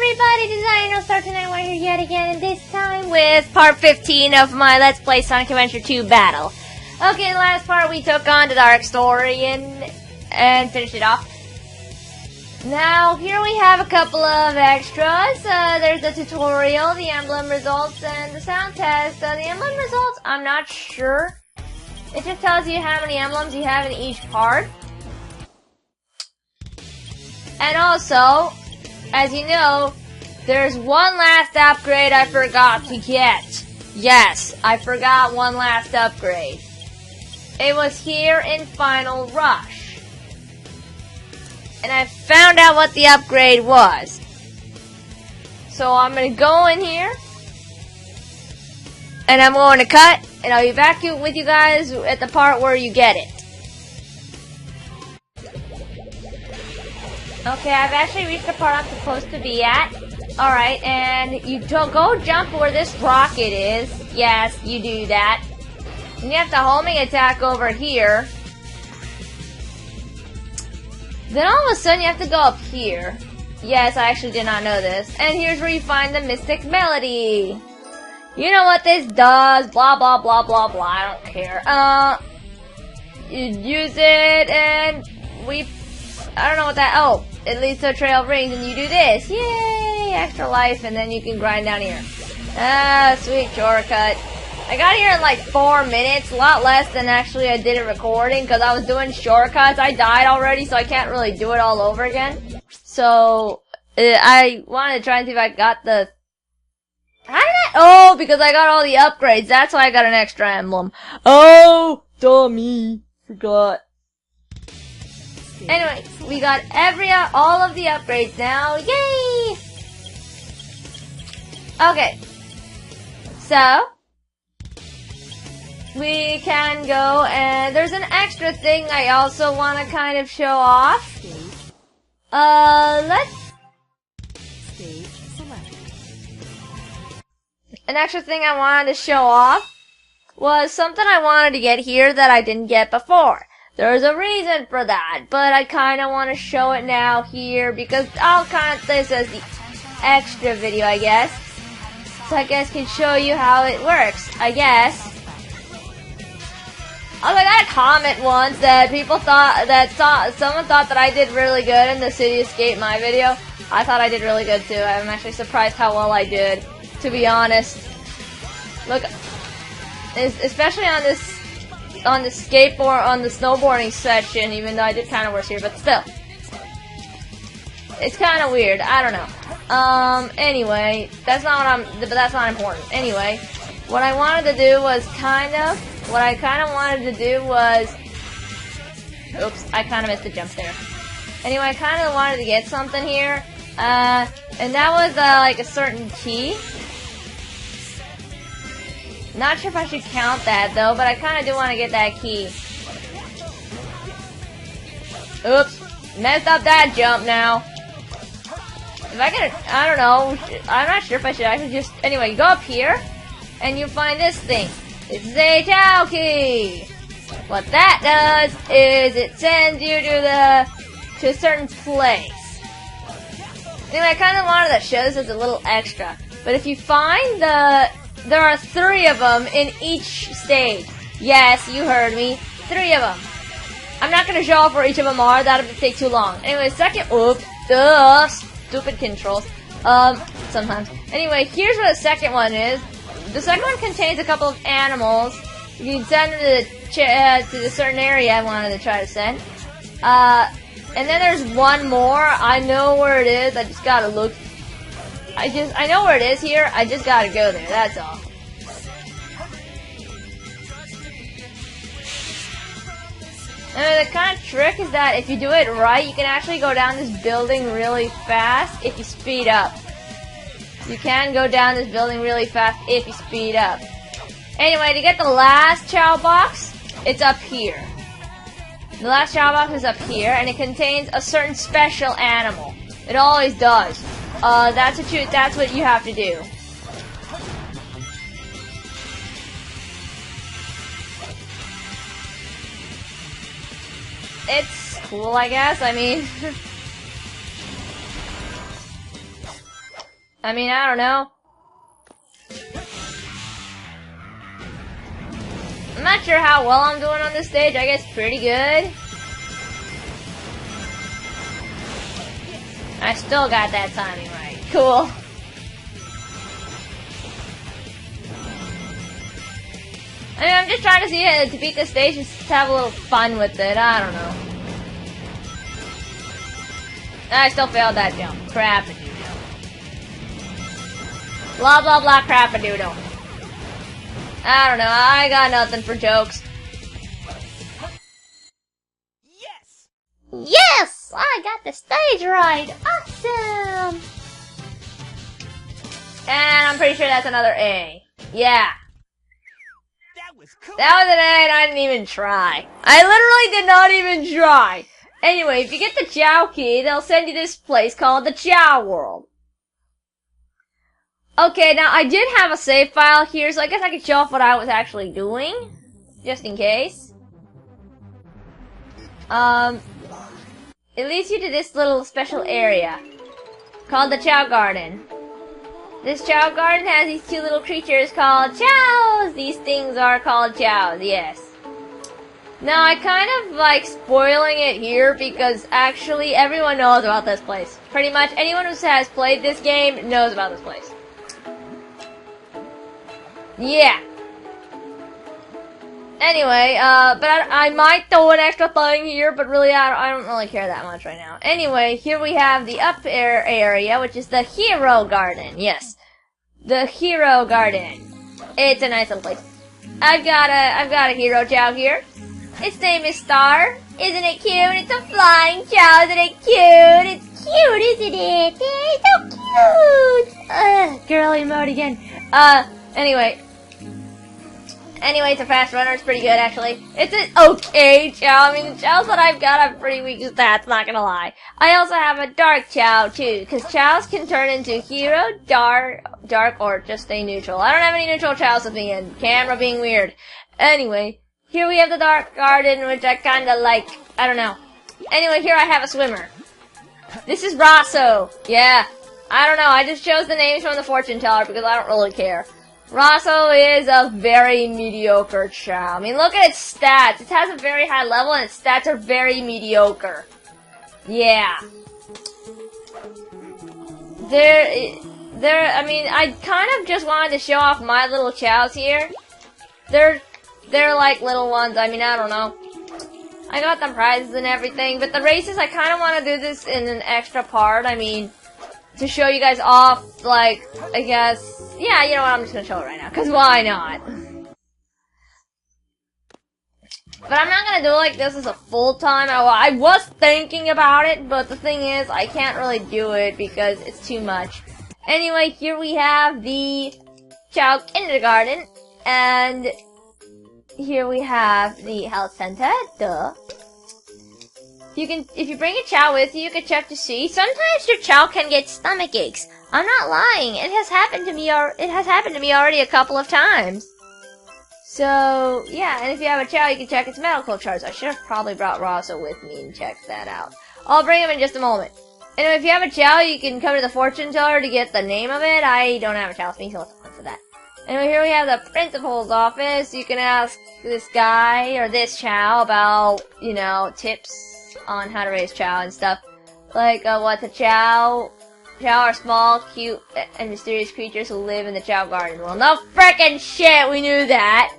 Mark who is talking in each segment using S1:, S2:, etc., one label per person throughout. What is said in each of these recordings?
S1: everybody, Designer Star tonight. We're here yet again, and this time with part 15 of my Let's Play Sonic Adventure 2 battle. Okay, in the last part we took on the Dark Story and finished it off. Now, here we have a couple of extras. There's the tutorial, the emblem results, and the sound test. The emblem results, I'm not sure. It just tells you how many emblems you have in each part. And also, as you know, there's one last upgrade I forgot to get. Yes, I forgot one last upgrade. It was here in Final Rush. And I found out what the upgrade was. So I'm going to go in here. And I'm going to cut. And I'll be back with you guys at the part where you get it. Okay, I've actually reached the part I'm supposed to be at. Alright, and you go jump where this rocket is. Yes, you do that. And you have the homing attack over here. Then all of a sudden you have to go up here. Yes, I actually did not know this. And here's where you find the Mystic Melody. You know what this does. Blah, blah, blah, blah, blah. I don't care. You use it and I don't know what that... Oh, it leads to a trail of rings and you do this. Yay! Extra life and then you can grind down here. Ah, sweet shortcut. I got here in like 4 minutes. A lot less than actually I did it recording because I was doing shortcuts. I died already so I can't really do it all over again. So, I wanted to try and see if I got the... How did I... Oh, because I got all the upgrades. That's why I got an extra emblem. Oh, dummy. Forgot. Anyway, we got all of the upgrades now. Yay! Okay. So, we can go and there's an extra thing I also want to kind of show off. An extra thing I wanted to show off was something I wanted to get here that I didn't get before. There's a reason for that, but I kind of want to show it now here because I'll count this as the extra video, I guess. So I guess can show you how it works, I guess. Oh, I got a comment once that someone thought that I did really good in the City Escape My video. I thought I did really good too. I'm actually surprised how well I did, to be honest. Look, especially on the snowboarding section, even though I did kind of worse here, but still. It's kind of weird. I don't know. Anyway, that's not important. Anyway, what I wanted to do was oops, I kind of missed the jump there. Anyway, I kind of wanted to get something here, and that was, like a certain key. Not sure if I should count that though, but I kind of do want to get that key. Oops, messed up that jump now. If I get it, I don't know. I'm not sure if I should just, anyway, go up here, and you find this thing. It's a Chow key. What that does is it sends you to a certain place. Anyway, I kind of wanted to show this as a little extra. But if you find there are 3 of them in each stage. Yes, you heard me. 3 of them. I'm not going to show off where each of them are. That would take too long. Anyway, stupid controls. Sometimes. Anyway, here's what the second one is. The second one contains a couple of animals. You can send them to the certain area I wanted to try to send. And then there's one more. I know where it is. I just gotta look. I know where it is here. I just gotta go there. That's all. And the kind of trick is that if you do it right, you can actually go down this building really fast if you speed up. You can go down this building really fast if you speed up. Anyway, to get the last Chow box, it's up here. The last Chow box is up here, and it contains a certain special animal. It always does. That's what you have to do. It's cool, I guess. I mean, I mean, I don't know. I'm not sure how well I'm doing on this stage. I guess pretty good. I still got that timing right. Cool. I mean, I'm just trying to see to beat this stage, just to have a little fun with it. I don't know. I still failed that jump. Crap-a-doodle. Blah, blah, blah, crap-a-doodle. I don't know. I got nothing for jokes.
S2: Yes!
S1: Yes! I got the stage right. Awesome! And I'm pretty sure that's another A. Yeah.
S2: That was cool!
S1: That was an A and I didn't even try. I literally did not even try. Anyway, if you get the Chow key, they'll send you this place called the Chow World. Okay, now I did have a save file here, so I guess I could show off what I was actually doing. Just in case. It leads you to this little special area called the Chao Garden. This Chao Garden has these two little creatures called chows. These things are called chows, yes. Now, I kind of like spoiling it here because actually everyone knows about this place. Pretty much anyone who has played this game knows about this place. Yeah. Anyway, but I might throw an extra thing here, but really I don't really care that much right now. Anyway, here we have the up air area, which is the Hero Garden. Yes. The Hero Garden. It's a nice little place. I've got a Hero Chow here. Its name is Star. Isn't it cute? It's a flying chow. Isn't it cute? It's cute, isn't it? It's so cute. Girly mode again. Anyway, it's a fast runner. It's pretty good, actually. It's an okay chow. I mean, the chows that I've got have pretty weak stats, not gonna lie. I also have a dark chow, too, because chows can turn into hero, dark, or just stay neutral. I don't have any neutral chows with me, and camera being weird. Anyway, here we have the Dark Garden, which I kinda like. I don't know. Anyway, here I have a swimmer. This is Rosso. Yeah. I don't know. I just chose the names from the fortune teller because I don't really care. Rosso is a very mediocre chow. I mean, look at its stats. It has a very high level and its stats are very mediocre. Yeah. I mean, I kind of just wanted to show off my little chows here. They're like little ones. I mean, I don't know. I got them prizes and everything, but the races, I kind of want to do this in an extra part. I mean, to show you guys off, like, I guess. Yeah, you know what, I'm just gonna show it right now, because why not? But I'm not gonna do like this as a full-time. I was thinking about it, but the thing is, I can't really do it because it's too much. Anyway, here we have the Chow Kindergarten, and here we have the health center, duh. If you bring a chow with you, you can check to see. Sometimes your chow can get stomach aches. I'm not lying. It has happened to me. It has happened to me already a couple of times. So yeah, and if you have a chow, you can check its medical charts. I should have probably brought Rosso with me and checked that out. I'll bring him in just a moment. And if you have a chow, you can come to the fortune teller to get the name of it. I don't have a chow with me, so let's look for that. Anyway, here we have the principal's office. You can ask this guy or this chow about, you know, tips on how to raise chow and stuff. Like, what's a chow? Chow are small, cute, and mysterious creatures who live in the Chow Garden. Well, no frickin' shit, we knew that.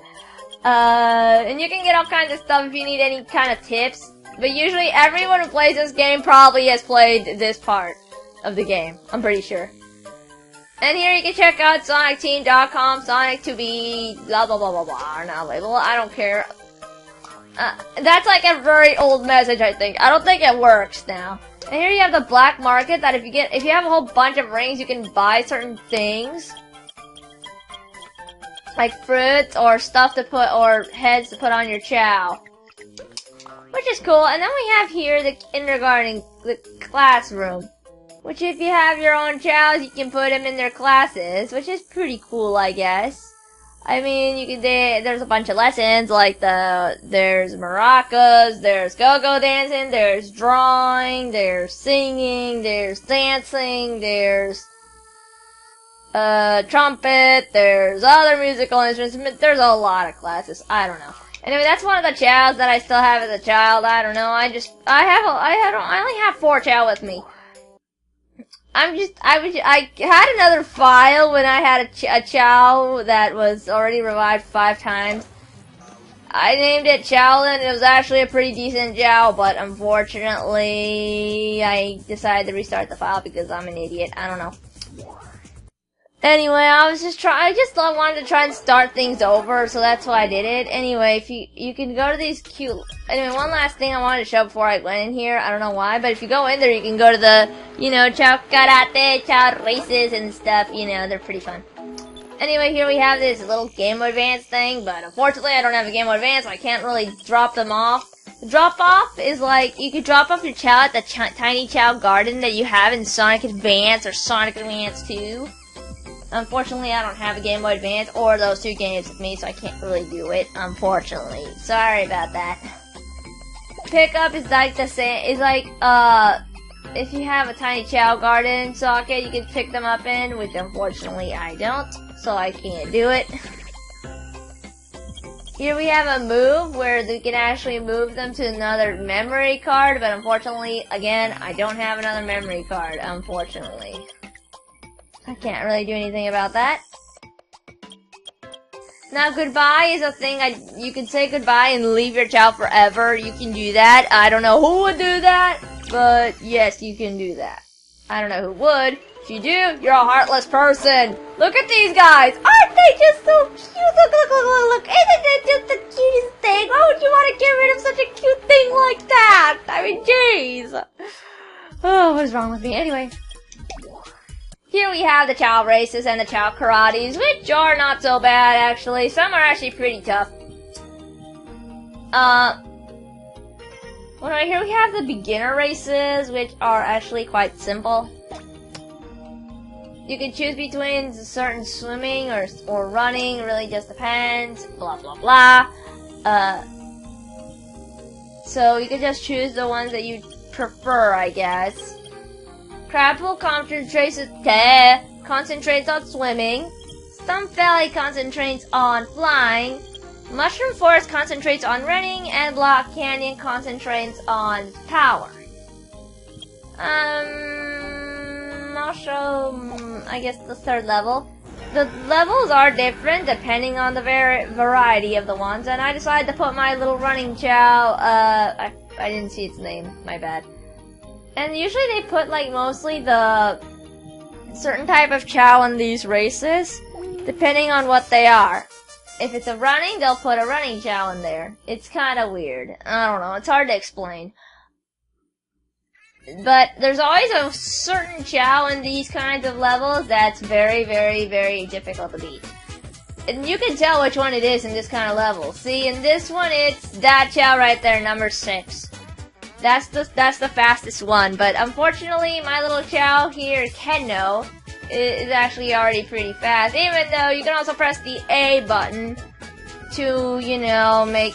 S1: And you can get all kinds of stuff if you need any kind of tips. But usually everyone who plays this game probably has played this part of the game. I'm pretty sure. And here you can check out SonicTeam.com, Sonic2B, blah blah blah blah blah, are not available. I don't care. That's like a very old message, I think. I don't think it works now. And here you have the black market that if you have a whole bunch of rings, you can buy certain things. Like fruits or stuff to put, or heads to put on your chow. Which is cool. And then we have here the kindergarten, the classroom. Which if you have your own chows, you can put them in their classes. Which is pretty cool, I guess. I mean, you can there's a bunch of lessons, like there's maracas, there's go-go dancing, there's drawing, there's singing, there's dancing, there's trumpet, there's other musical instruments, there's a lot of classes, I don't know. Anyway, that's one of the chows that I still have as a child, I don't know, I only have 4 chow with me. I had another file when I had a chow that was already revived 5 times. I named it Chowlin, it was actually a pretty decent chow, but unfortunately, I decided to restart the file because I'm an idiot, I don't know. Anyway, I just wanted to try and start things over, so that's why I did it. Anyway, if you can go to these cute, anyway, one last thing I wanted to show before I went in here, I don't know why, but if you go in there, you can go to the, Chow Karate, Chow Races and stuff, they're pretty fun. Anyway, here we have this little Game Boy Advance thing, but unfortunately I don't have a Game Boy Advance, so I can't really drop them off. The drop-off is like, you could drop off your chow at the tiny Chao Garden that you have in Sonic Advance or Sonic Advance 2. Unfortunately, I don't have a Game Boy Advance or those 2 games with me, so I can't really do it, unfortunately. Sorry about that. Pickup is like the same, if you have a tiny Chao Garden socket, you can pick them up in, which unfortunately I don't, so I can't do it. Here we have a move where you can actually move them to another memory card, but unfortunately, again, I don't have another memory card, unfortunately. I can't really do anything about that. Now, goodbye is a thing you can say goodbye and leave your chow forever. You can do that. I don't know who would do that, but yes, you can do that. I don't know who would. If you do, you're a heartless person. Look at these guys. Aren't they just so cute? Look. Isn't it just the cutest thing? Why would you want to get rid of such a cute thing like that? I mean, jeez. Oh, what is wrong with me? Anyway. Here we have the Chow Races and the Chow Karates, which are not so bad, actually. Some are actually pretty tough. Well, here we have the beginner races, which are actually quite simple. You can choose between certain swimming or running, it really just depends, blah blah blah. So you can just choose the ones that you prefer, I guess. Crabpool concentrates on swimming. Stump Valley concentrates on flying. Mushroom Forest concentrates on running. And Block Canyon concentrates on power. Also, I guess the 3rd level. The levels are different depending on the variety of the ones. And I decided to put my little running chow, I didn't see its name, my bad. And usually they put mostly the certain type of chow in these races, depending on what they are. If it's a running, they'll put a running chow in there. It's kinda weird. I don't know, it's hard to explain. But there's always a certain chow in these kinds of levels that's very, very, very difficult to beat. And you can tell which one it is in this kind of level. See, in this one it's that chow right there, number 6. That's the fastest one, but unfortunately, my little chow here, Kenno, is actually already pretty fast. Even though you can also press the A button to, make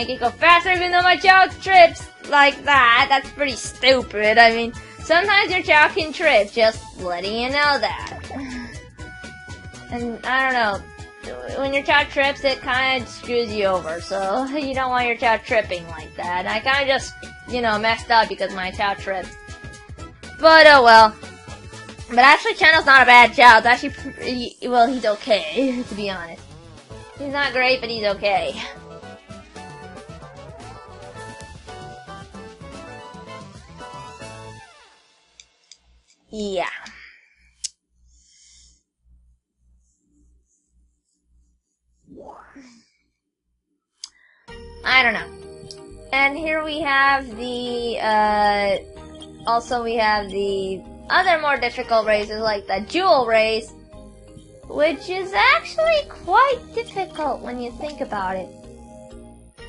S1: it go faster. Even though my chow trips like that, that's pretty stupid. I mean, sometimes your chow can trip, just letting you know that. And I don't know. When your chow trips, it kind of screws you over, so you don't want your chow tripping like that. And I kind of just, messed up because my chow tripped. But oh well. But actually, Channel's not a bad chow. It's actually he's okay, to be honest. He's not great, but he's okay. Yeah. I don't know. And here we have the, also we have the other more difficult races, like the Jewel Race, which is actually quite difficult when you think about it.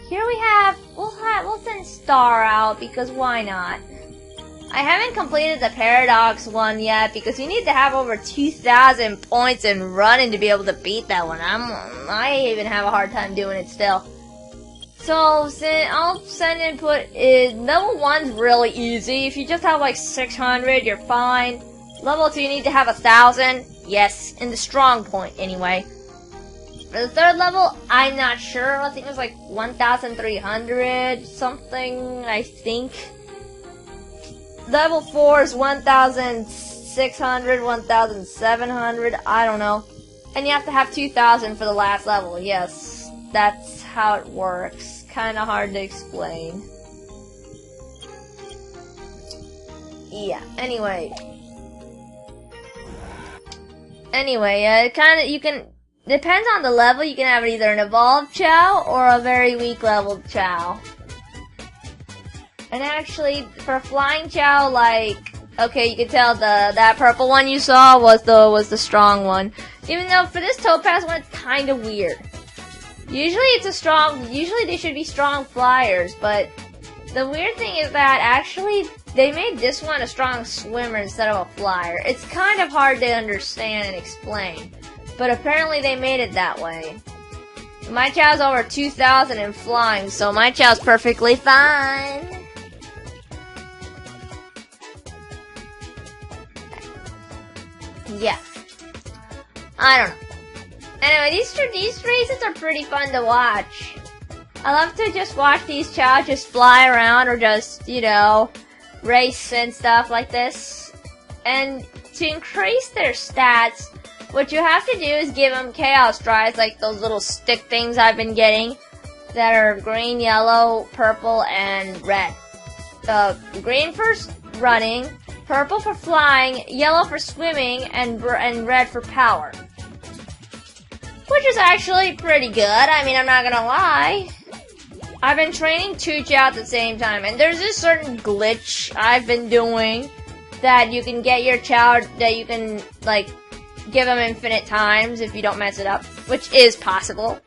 S1: Here we'll send Star out, because why not? I haven't completed the Paradox one yet, because you need to have over 2,000 points in running to be able to beat that one. I even have a hard time doing it still. So I'll send input. Level 1's really easy. If you just have 600, you're fine. Level 2, you need to have 1,000. Yes, in the strong point, anyway. For the third level, I'm not sure. I think it was like 1,300 something, I think. Level 4 is 1,600, 1,700, I don't know. And you have to have 2,000 for the last level. Yes, that's how it works. Kinda hard to explain. Yeah, anyway, you can, depends on the level, you can have either an evolved Chow or a very weak leveled Chow. And actually, for flying Chow, like, okay, you can tell that purple one you saw was the strong one. Even though for this topaz one, it's kind of weird. Usually they should be strong flyers, but the weird thing is that actually they made this one a strong swimmer instead of a flyer. It's kind of hard to understand and explain, but apparently they made it that way. My Chow's over 2,000 in flying, so my Chow's perfectly fine. Yeah. I don't know. Anyway, these races are pretty fun to watch. I love to just watch these Chow just fly around or just, you know, race and stuff like this. And to increase their stats, what you have to do is give them chaos strides, like those little stick things I've been getting that are green, yellow, purple, and red. Green for running, purple for flying, yellow for swimming, and red for power. Which is actually pretty good, I mean, I'm not gonna lie. I've been training two Chow at the same time, and there's this certain glitch I've been doing that you can get your Chow, that you can, like, give them infinite times if you don't mess it up, which is possible.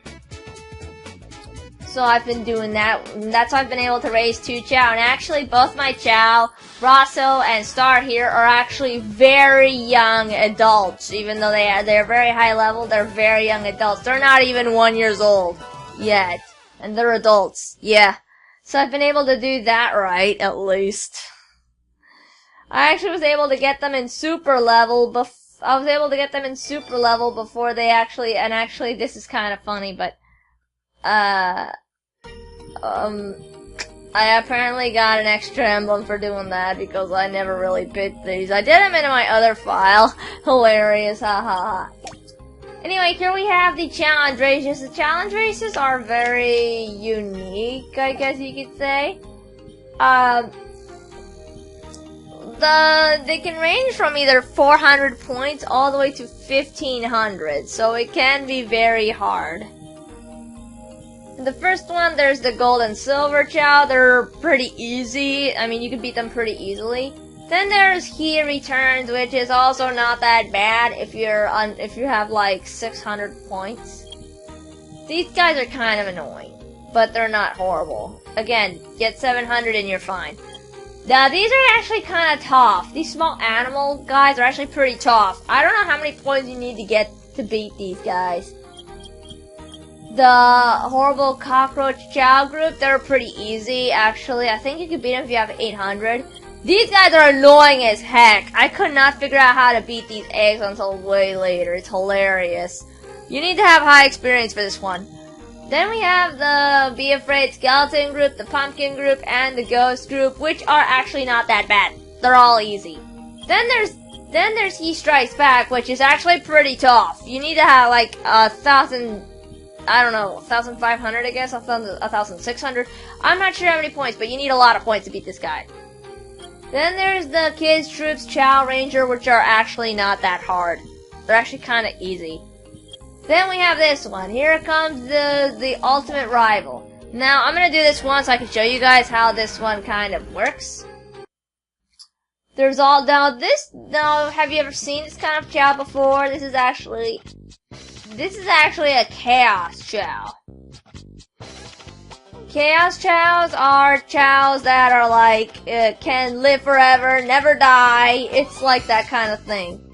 S1: So I've been doing that, and that's how I've been able to raise two Chow, and actually both my Chow, Rosso and Star here, are actually very young adults, even though they're very high level, they're very young adults. They're not even 1 year old yet. And they're adults, yeah. So I've been able to do that right, at least. I actually was able to get them in super level before they actually, and actually this is kind of funny, but, I apparently got an extra emblem for doing that because I never really bit these. I did them in my other file. Hilarious, haha. Anyway, here we have the challenge races. The challenge races are very unique, I guess you could say. They can range from either 400 points all the way to 1,500, so it can be very hard. The first one, there's the gold and silver Chow. They're pretty easy. I mean, you can beat them pretty easily. Then there's He Returns, which is also not that bad if you have like 600 points. These guys are kind of annoying, but they're not horrible. Again, get 700 and you're fine. Now these are actually kind of tough. These small animal guys are actually pretty tough. I don't know how many points you need to get to beat these guys. The horrible cockroach Chow group, they're pretty easy actually. I think you can beat them if you have 800. These guys are annoying as heck. I could not figure out how to beat these eggs until way later. It's hilarious. You need to have high experience for this one. Then we have the Be Afraid Skeleton group, the Pumpkin group, and the Ghost group, which are actually not that bad. They're all easy. Then there's He Strikes Back, which is actually pretty tough. You need to have like 1,000, I don't know, 1,500 I guess, 1,600. I'm not sure how many points, but you need a lot of points to beat this guy. Then there's the Kids Troops Chow Ranger, which are actually not that hard. They're actually kind of easy. Then we have this one. Here comes the ultimate rival. Now, I'm gonna do this one so I can show you guys how this one kind of works. Now, have you ever seen this kind of Chow before? This is actually a Chaos Chow. Chaos Chows are Chows that are like, can live forever, never die. It's like that kind of thing.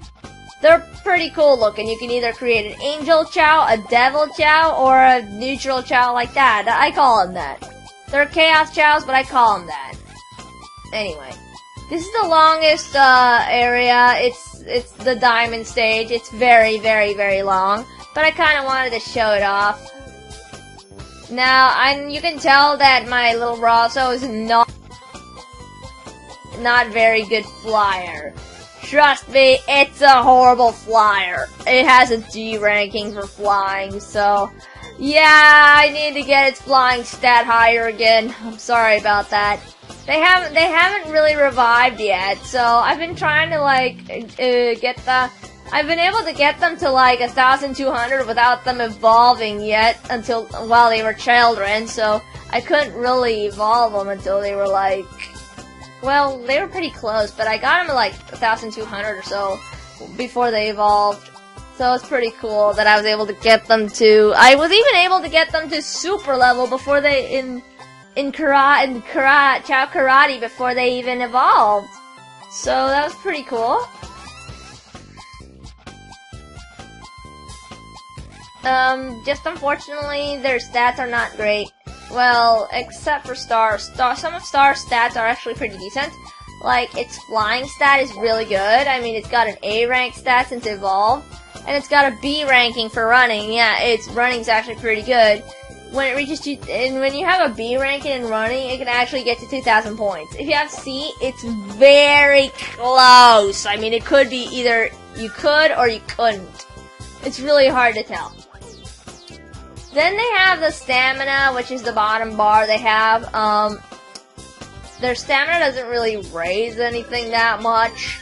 S1: They're pretty cool looking. You can either create an Angel Chow, a Devil Chow, or a Neutral Chow like that. I call them that. They're Chaos Chows, but I call them that. Anyway. This is the longest, area. It's it's the diamond stage. It's very, very, very long, but I kind of wanted to show it off. Now, you can tell that my little Rosso is not very good flyer. Trust me, it's a horrible flyer. It has a D ranking for flying, so yeah, I need to get its flying stat higher again. I'm sorry about that. They haven't really revived yet, so I've been trying to like I've been able to get them to like 1,200 without them evolving yet while they were children, so I couldn't really evolve them until they were like, well, they were pretty close, but I got them at like 1,200 or so before they evolved. So it's pretty cool that I was able to get them to, I was even able to get them to super level before they, Chow Karate before they even evolved. So that was pretty cool. Just unfortunately, their stats are not great. Well, except for Star. Some of Star's stats are actually pretty decent. Like, its flying stat is really good. I mean, it's got an A rank stat since it evolved. And it's got a B ranking for running. Yeah, its running's actually pretty good. When it reaches when you have a B ranking in running, it can actually get to 2,000 points. If you have C, it's very close. I mean, it could be either you could or you couldn't. It's really hard to tell. Then they have the stamina, which is the bottom bar they have. Their stamina doesn't really raise anything that much.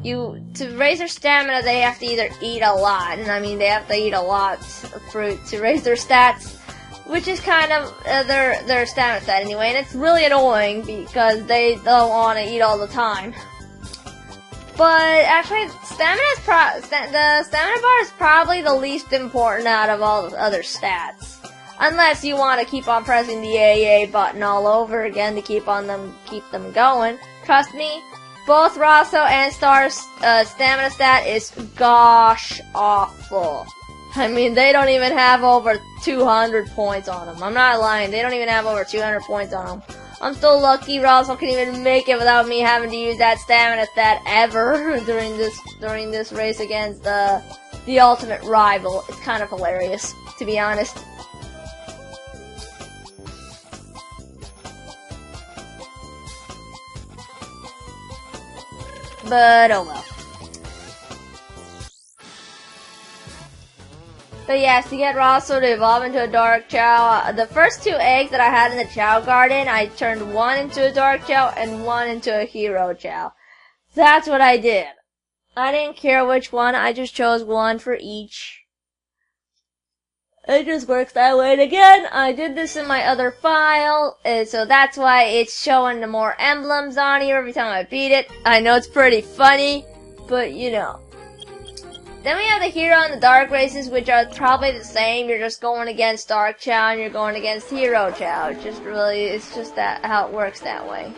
S1: To raise their stamina, they have to either eat a lot, and I mean, they have to eat a lot of fruit to raise their stats, which is kind of their stamina stat anyway, and it's really annoying because they don't want to eat all the time. But actually, the stamina bar is probably the least important out of all the other stats. Unless you want to keep on pressing the AA button all over again to keep them going. Trust me, both Rosso and Star's stamina stat is gosh awful. I mean, they don't even have over 200 points on them. I'm not lying, they don't even have over 200 points on them. I'm still lucky Rosso can even make it without me having to use that stamina stat ever during this race against the ultimate rival. It's kind of hilarious, to be honest. But oh well. But yes, to get Rosso to evolve into a Dark Chow, the first two eggs that I had in the Chao Garden, I turned one into a Dark Chow and one into a Hero Chow. That's what I did. I didn't care which one, I just chose one for each. It just works that way. And again, I did this in my other file, so that's why it's showing the more emblems on here every time I beat it. I know it's pretty funny, but you know. Then we have the Hero and the Dark Races, which are probably the same. You're just going against Dark Chow and you're going against Hero Chow. It's just that how it works that way.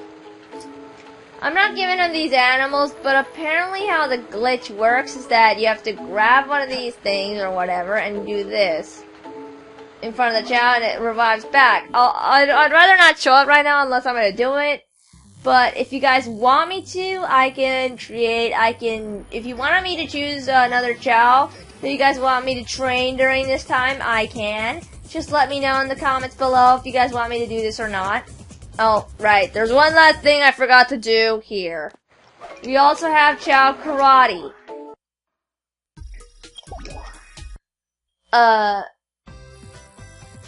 S1: I'm not giving them these animals, but apparently how the glitch works is that you have to grab one of these things or whatever and do this in front of the Chow and it revives back. I'd rather not show it right now unless I'm going to do it. But if you guys want me to, if you wanted me to choose another Chow that you guys want me to train during this time, I can. Just let me know in the comments below if you guys want me to do this or not. Oh, right, there's one last thing I forgot to do here. We also have Chow Karate.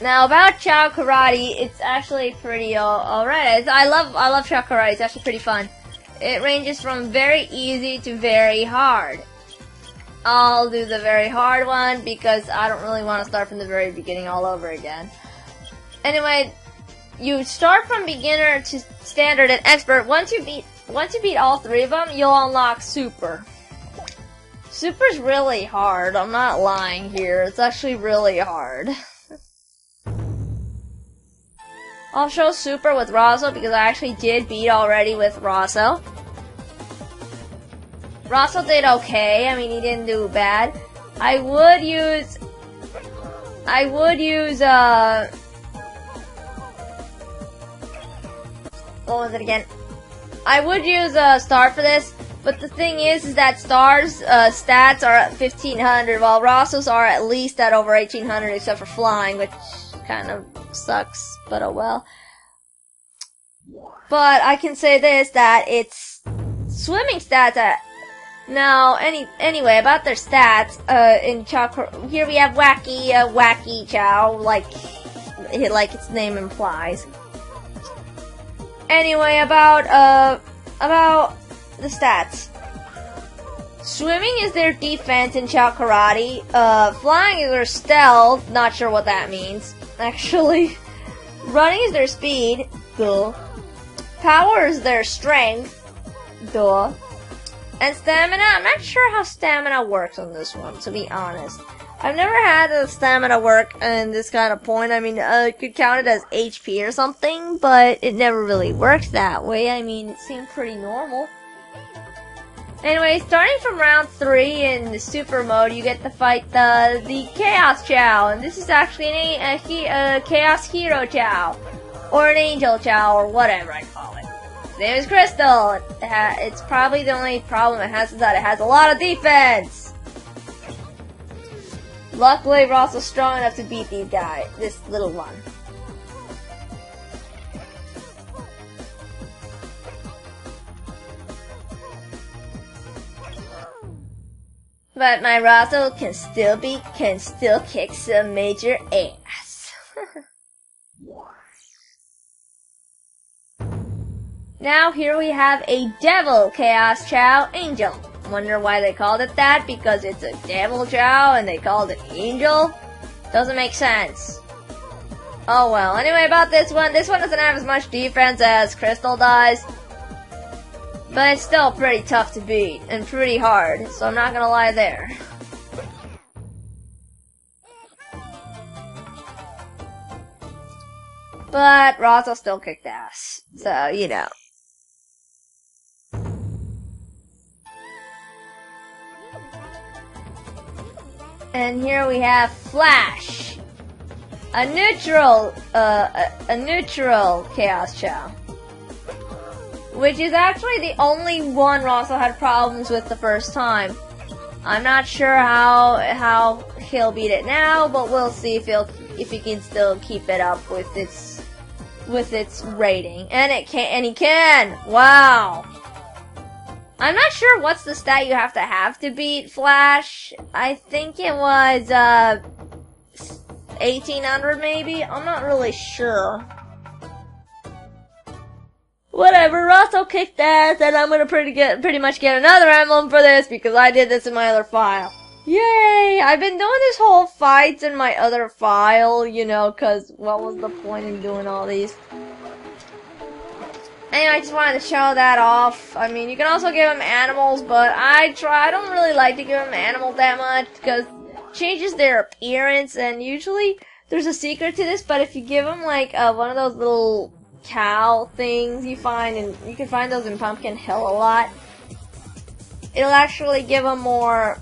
S1: Now about Chow Karate, it's actually pretty alright. I love Chow Karate. It's actually pretty fun. It ranges from very easy to very hard. I'll do the very hard one because I don't really want to start from the very beginning all over again. Anyway, you start from beginner to standard and expert. Once you beat all three of them, you'll unlock super. Super's really hard. I'm not lying here. It's actually really hard. I'll show Super with Rosso because I actually did beat already with Rosso. Rosso did okay. I mean, he didn't do bad. I would use, what was it again? I would use Star for this, But the thing is that Star's stats are at 1500, while Rosso's are at least at over 1800, except for flying, which kind of sucks, but oh well. But I can say this, that it's swimming stats at... Now, anyway, about their stats, in Chow... Here we have Wacky Chow, like its name implies. Anyway, about the stats. Swimming is their defense in Chow Karate. Flying is their stealth. Not sure what that means, actually. Running is their speed. Duh. Power is their strength. Duh. And stamina, I'm not sure how stamina works on this one, to be honest. I've never had the stamina work in this kind of point. I mean, it could count it as HP or something, but it never really worked that way. I mean, it seemed pretty normal. Anyway, starting from round 3 in the super mode, you get to fight the Chaos Chow, and this is actually a Chaos Hero Chow, or an Angel Chow, or whatever I call it. His name is Crystal. It's probably the only problem it has is that it has a lot of defense. Luckily, Ross was strong enough to beat these guys, this little one. But my Rosso can still kick some major ass. Now here we have a Devil Chaos Chow Angel. Wonder why they called it that? Because it's a Devil Chow and they called it Angel? Doesn't make sense. Oh well, anyway about this one doesn't have as much defense as Crystal does. But it's still pretty tough to beat, and pretty hard, so I'm not gonna lie there. But Rosso still kicked ass, so, you know. And here we have Flash, a neutral Chaos Chow, which is actually the only one Rosso had problems with the first time. I'm not sure how he'll beat it now, but we'll see if he can still keep it up with its rating. And he can. Wow. I'm not sure what's the stat you have to beat Flash. I think it was 1800 maybe. I'm not really sure. Whatever, Rosso kicked ass, and I'm gonna pretty much get another emblem for this because I did this in my other file. Yay! I've been doing this whole fights in my other file, you know, cause what was the point in doing all these? Anyway, I just wanted to show that off. I mean, you can also give them animals, but I don't really like to give them animals that much because it changes their appearance, and usually there's a secret to this, but if you give them like one of those little cow things you find, and you can find those in Pumpkin Hill a lot, it'll actually give them more,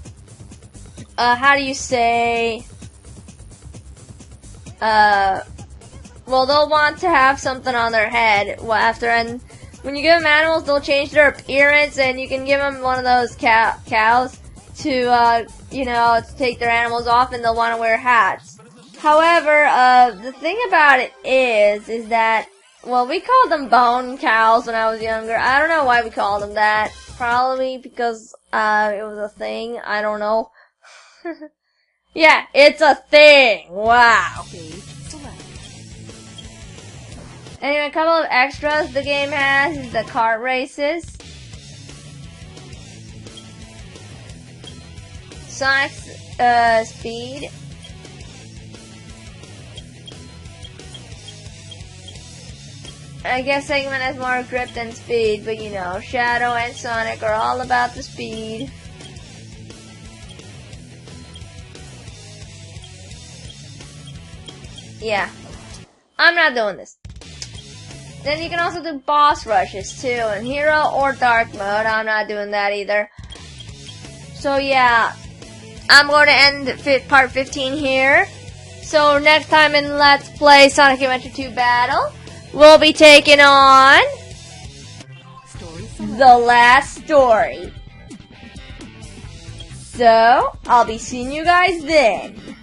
S1: how do you say, well, they'll want to have something on their head after, and when you give them animals, they'll change their appearance, and you can give them one of those cows to, you know, to take their animals off, and they'll want to wear hats. However, the thing about it is that, well, we called them bone cows when I was younger. I don't know why we called them that. Probably because, it was a thing. I don't know. Yeah, it's a thing! Wow! Anyway, a couple of extras the game has is the kart races, Sonic's speed, I guess Segment has more grip than speed, but you know, Shadow and Sonic are all about the speed. Yeah, I'm not doing this. Then you can also do boss rushes too, in hero or dark mode. I'm not doing that either. So yeah, I'm going to end part 15 here. So next time in Let's Play Sonic Adventure 2 Battle, we'll be taking on
S3: Story
S1: the last story. So, I'll be seeing you guys then.